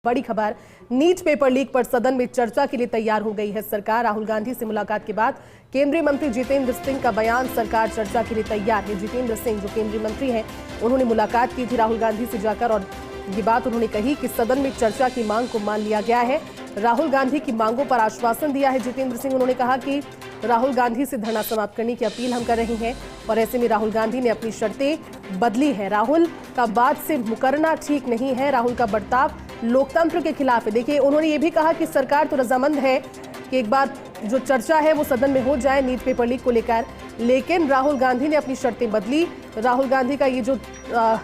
बड़ी खबर, NEET paper leak पर सदन में चर्चा के लिए तैयार हो गई है सरकार। राहुल गांधी से मुलाकात के बाद केंद्रीय मंत्री जितेंद्र सिंह का बयान, सरकार चर्चा के लिए तैयार है। जितेंद्र सिंह जो केंद्रीय मंत्री हैं, उन्होंने मुलाकात की थी राहुल गांधी से जाकर और ये बात उन्होंने कही कि सदन में चर्चा की मांग को मान लिया गया है। राहुल गांधी की मांगों पर आश्वासन दिया है जितेंद्र सिंह। उन्होंने कहा कि राहुल गांधी से धरना समाप्त करने की अपील हम कर रहे हैं और ऐसे में राहुल गांधी ने अपनी शर्तें बदली हैं। राहुल का बात से मुकरना ठीक नहीं है, राहुल का बर्ताव लोकतंत्र के खिलाफ है। देखिए, उन्होंने ये भी कहा कि सरकार तो रजामंद है कि एक बार जो चर्चा है वो सदन में हो जाए नीट पेपर लीक को लेकर, लेकिन राहुल गांधी ने अपनी शर्तें बदली। राहुल गांधी का ये जो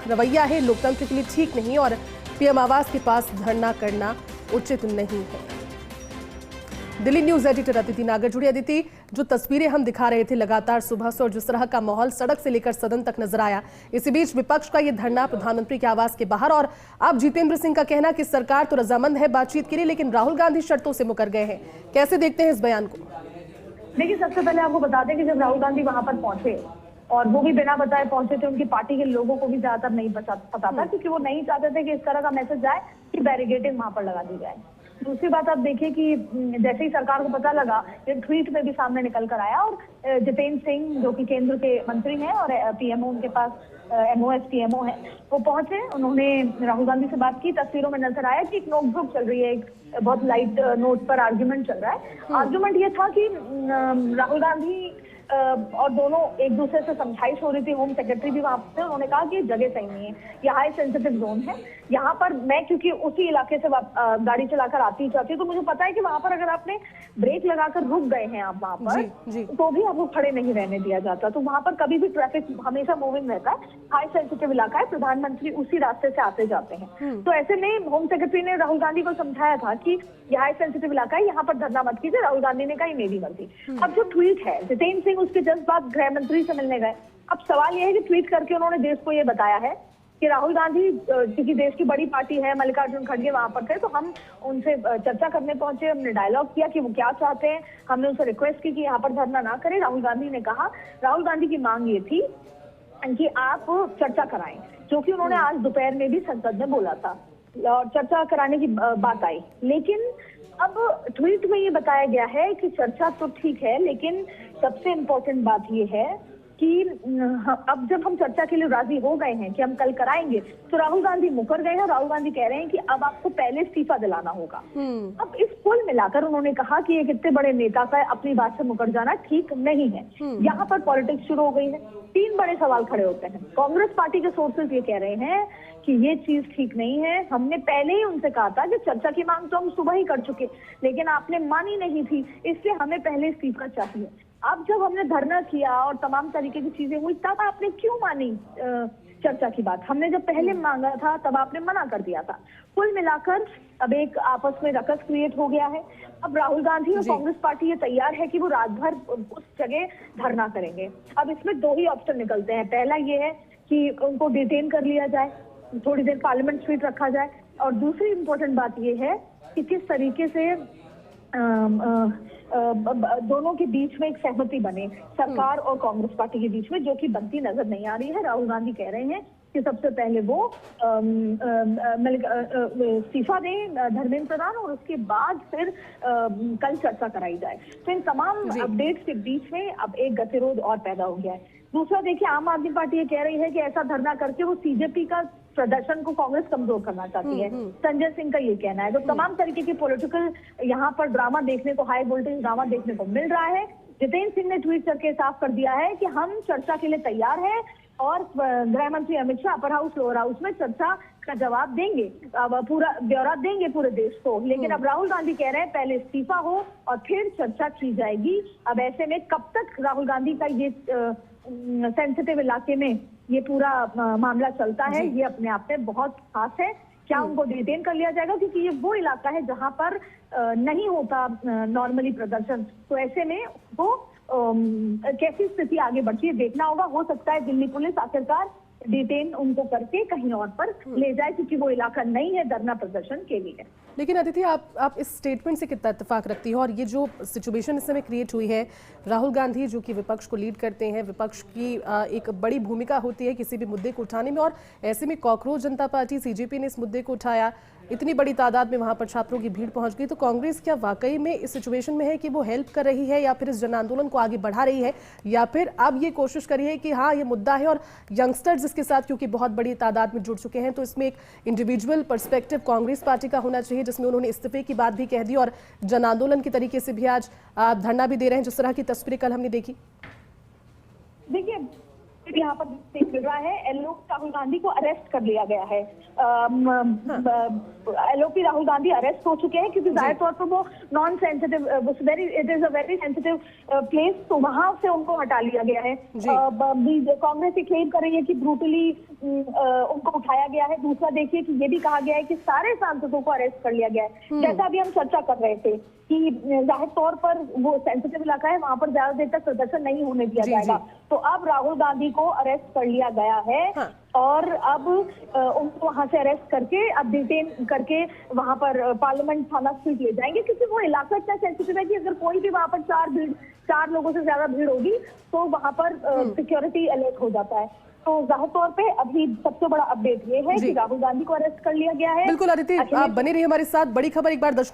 रवैया है लोकतंत्र के लिए ठीक नहीं और पीएम आवास के पास धरना करना उचित नहीं है। दिल्ली न्यूज एडिटर अदिति नागर जुड़ी। अदिति, जो तस्वीरें हम दिखा रहे थे लगातार सुबह से और जिस तरह का माहौल सड़क से लेकर सदन तक नजर आया, इसी बीच विपक्ष का ये धरना प्रधानमंत्री के आवास के बाहर और अब जितेंद्र सिंह का कहना कि सरकार तो रजामंद है बातचीत के लिए, लेकिन राहुल गांधी शर्तों से मुकर गए हैं। कैसे देखते हैं इस बयान को? देखिए, सबसे पहले आपको बता दें कि जब राहुल गांधी वहां पर पहुंचे और वो भी बिना बताए पहुंचे थे, उनकी पार्टी के लोगों को भी ज्यादातर नहीं पता था, क्योंकि वो नहीं चाहते थे कि इस तरह का मैसेज जाए कि बैरिकेडिंग वहां पर लगा दी जाए। दूसरी बात आप देखिए कि जैसे ही सरकार को पता लगा, ये ट्वीट में भी सामने निकल कर आया और जितेंद्र सिंह जो कि केंद्र के मंत्री हैं और पीएमओ उनके पास एमओएस पीएमओ है, वो पहुंचे। उन्होंने राहुल गांधी से बात की। तस्वीरों में नजर आया कि एक नोकझोंक चल रही है, एक बहुत लाइट नोट पर आर्ग्यूमेंट चल रहा है। आर्ग्यूमेंट ये था कि राहुल गांधी और दोनों एक दूसरे से समझाइश हो रही थी। होम सेक्रेटरी भी वहां पे, उन्होंने कहा कि जगह सही नहीं है, ये हाई सेंसिटिव जोन है। यहाँ पर मैं क्योंकि उसी इलाके से गाड़ी चलाकर आती जाती, तो मुझे पता है कि वहां पर अगर आपने ब्रेक लगाकर रुक गए हैं आप वहां पर जी। तो भी आपको खड़े नहीं रहने दिया जाता। तो वहां पर कभी भी ट्रैफिक हमेशा मूविंग रहता है। हाई सेंसिटिव इलाका है, प्रधानमंत्री उसी रास्ते से आते जाते हैं। तो ऐसे में होम सेक्रेटरी ने राहुल गांधी को समझाया था कि यह हाई सेंसिटिव इलाका है, यहाँ पर धरना मत कीजिए। राहुल गांधी ने कहा मेरी मर्जी। अब जो ट्वीट है, जितेंद्र सिंह उसके जस्ट बाद गृह मंत्री से मिलने गए। अब सवाल यह है कि ट्वीट करके उन्होंने देश को ये बताया है कि राहुल गांधी क्योंकि देश की बड़ी पार्टी है, मल्लिकार्जुन खड़गे वहां पर थे, तो हम उनसे चर्चा करने पहुंचे। हमने डायलॉग किया कि वो क्या चाहते हैं। हमने उनसे रिक्वेस्ट की कि यहाँ पर धरना ना करें। राहुल गांधी ने कहा, राहुल गांधी की मांग ये थी कि आप चर्चा कराएं, जो कि उन्होंने आज दोपहर में भी संसद में बोला था और चर्चा कराने की बात आई। लेकिन अब ट्वीट में ये बताया गया है कि चर्चा तो ठीक है, लेकिन सबसे इम्पोर्टेंट बात ये है कि अब जब हम चर्चा के लिए राजी हो गए हैं कि हम कल कराएंगे, तो राहुल गांधी मुकर गए हैं। राहुल गांधी कह रहे हैं कि अब आपको पहले इस्तीफा दिलाना होगा। अब इस कुल मिलाकर उन्होंने कहा कि एक इतने बड़े नेता का अपनी बात से मुकर जाना ठीक नहीं है। यहाँ पर पॉलिटिक्स शुरू हो गई है। तीन बड़े सवाल खड़े होते हैं। कांग्रेस पार्टी के सोर्सेज ये कह रहे हैं कि ये चीज ठीक नहीं है। हमने पहले ही उनसे कहा था कि चर्चा की मांग तो हम सुबह ही कर चुके, लेकिन आपने मानी नहीं थी, इसलिए हमें पहले इस्तीफा चाहिए। अब जब हमने धरना किया और तमाम तरीके की चीजें हुई, तब आपने क्यों मानी चर्चा की बात? हमने जब पहले मांगा था तब आपने मना कर दिया था। कुल मिलाकर अब एक आपस में रकस क्रिएट हो गया है। अब राहुल गांधी और कांग्रेस पार्टी ये तैयार है कि वो रात भर उस जगह धरना करेंगे। अब इसमें दो ही ऑप्शन निकलते हैं। पहला ये है कि उनको डिटेन कर लिया जाए, थोड़ी देर पार्लियामेंट स्ट्रीट रखा जाए, और दूसरी इंपॉर्टेंट बात ये है कि किस तरीके से दोनों के बीच में एक सहमति बने, सरकार और कांग्रेस पार्टी के बीच में, जो कि बनती नजर नहीं आ रही है। राहुल गांधी कह रहे हैं कि सबसे पहले वो इस्तीफा दें धर्मेंद्र प्रधान और उसके बाद फिर कल चर्चा कराई जाए। तो इन तमाम अपडेट्स के बीच में अब एक गतिरोध और पैदा हो गया है। दूसरा देखिए, आम आदमी पार्टी ये कह रही है कि ऐसा धरना करके वो सीजेपी का प्रदर्शन को कांग्रेस कमजोर करना चाहती है। संजय सिंह का ये कहना है। तो तमाम तरीके के पॉलिटिकल यहाँ पर ड्रामा देखने को, हाई वोल्टेज ड्रामा देखने को मिल रहा है। जितेंद्र सिंह ने ट्वीट करके साफ कर दिया है कि हम चर्चा के लिए तैयार हैं और गृह मंत्री Amit Shah upper house lower house में चर्चा का जवाब देंगे, पूरा ब्यौरा देंगे पूरे देश को। लेकिन अब राहुल गांधी कह रहे हैं पहले इस्तीफा हो और फिर चर्चा की जाएगी। अब ऐसे में कब तक राहुल गांधी का ये सेंसिटिव इलाके में ये पूरा मामला चलता है, ये अपने आप में बहुत खास है। क्या उनको डिटेन कर लिया जाएगा, क्योंकि ये वो इलाका है जहां पर नहीं होता नॉर्मली प्रदर्शन। तो ऐसे में वो कैसी स्थिति आगे बढ़ती है देखना होगा। हो सकता है दिल्ली पुलिस आखिरकार डिटेन उनको करके कहीं और पर ले जाए, क्योंकि वो इलाका नहीं है धरना प्रदर्शन के लिए। लेकिन अदिति, आप इस स्टेटमेंट से कितना इत्तेफाक रखती हो? और ये जो सिचुएशन इस समय क्रिएट हुई है, राहुल गांधी जो कि विपक्ष को लीड करते हैं, विपक्ष की एक बड़ी भूमिका होती है किसी भी मुद्दे को उठाने में, और ऐसे में कॉकरोच जनता पार्टी सीजेपी ने इस मुद्दे को उठाया, इतनी बड़ी तादाद में वहां पर छात्रों की भीड़ पहुंच गई, तो कांग्रेस क्या वाकई में इस सिचुएशन में है कि वो हेल्प कर रही है या फिर इस जन आंदोलन को आगे बढ़ा रही है, या फिर अब ये कोशिश करी है कि हाँ ये मुद्दा है और यंगस्टर्स इसके साथ क्योंकि बहुत बड़ी तादाद में जुड़ चुके हैं, तो इसमें एक इंडिविजुअल पर्सपेक्टिव कांग्रेस पार्टी का होना चाहिए, जिसमें उन्होंने इस्तीफे की बात भी कह दी और जन आंदोलन की तरीके से भी आज धरना भी दे रहे हैं, जिस तरह की तस्वीरें कल हमने देखी। देखिए यहाँ पर मिल रहा है, एलओपी राहुल गांधी को अरेस्ट कर लिया गया है। एलओपी राहुल गांधी अरेस्ट हो चुके हैं क्योंकि जाहिर तौर पर वो non sensitive, it is a very sensitive place, तो वहां से उनको हटा लिया गया है। कांग्रेस ये क्लेम कर रही है कि ब्रूटली उनको उठाया गया है। दूसरा देखिए कि ये भी कहा गया है कि सारे सांसदों को अरेस्ट कर लिया गया है। जैसा अभी हम चर्चा कर रहे थे कि जाहिर तौर पर वो सेंसिटिव इलाका है, वहां पर ज्यादा देर तक प्रदर्शन नहीं होने दिया जाएगा। तो अब राहुल गांधी को अरेस्ट कर लिया गया है। हाँ। और अब उनको वहां से अरेस्ट करके अब डिटेन करके वहां पर पार्लियामेंट थाना स्ट्रीट ले जाएंगे, क्योंकि वो इलाका इतना सेंसिटिव है कि अगर कोई भी वहां पर चार लोगों से ज्यादा भीड़ होगी तो वहां पर सिक्योरिटी अलर्ट हो जाता है। तो जाहिर तौर पे अभी सबसे बड़ा अपडेट ये है कि राहुल गांधी को अरेस्ट कर लिया गया है। बिल्कुल अदिति, आप बने रहिए हमारे साथ। बड़ी खबर एक बार दर्शकों